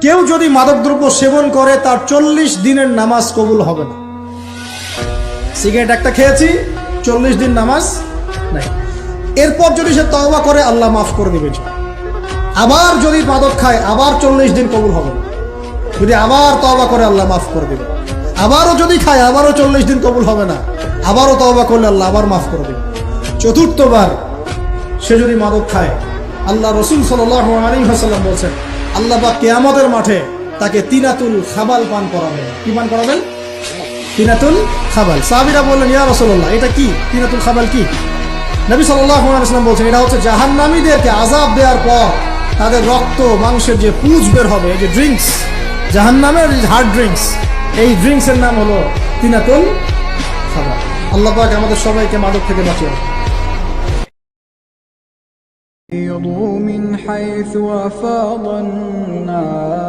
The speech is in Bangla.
কেউ যদি মাদকদ্রব্য সেবন করে তার 40 দিনের নামাজ কবুল হবে না। সিগারেট একটা খেয়েছি, 40 দিন নামাজ নাই। এরপর যদি সে তওবা করে আল্লাহ মাফ করে দিবে। আবার যদি মাদক খায় আবার 40 দিন কবুল হবে না। যদি আবার তওবা করে আল্লাহ মাফ করে দিবে। আবারও যদি খায় আবারও 40 দিন কবুল হবে না। আবারও তওবা করলে আল্লাহ আবার মাফ করে দিবে। চতুর্থবার সে যদি মাদক খায়, আল্লাহ রাসূল সাল্লাল্লাহু আলাইহি ওয়াসাল্লাম বলেছেন আল্লাহ পাক কিয়ামতের মাঠে তাকে তিনাতুল খাবাল পান করাবেন। কি পান করাবেন? তিনাতুল খাবাল। সাহাবীরা বললেন ইয়া রাসূলুল্লাহ এটা কি? তিনাতুল খাবাল কি? নবী সাল্লাল্লাহু আলাইহি ওয়াসাল্লাম বলেছেন এটা হচ্ছে জাহান্নামীদেরকে আযাব দেওয়ার পর তাদের রক্ত মাংসের যে পুঁজ বের হবে, এই যে ড্রিঙ্কস, জাহান্নামের হার্ড ড্রিঙ্কস, এই ড্রিঙ্কসের নাম হলো তিনাতুল খাবাল। আল্লাহ পাক আমাদের সবাইকে মাদক থেকে বাঁচিয়ে রাখুন। من حيث أفاض الناس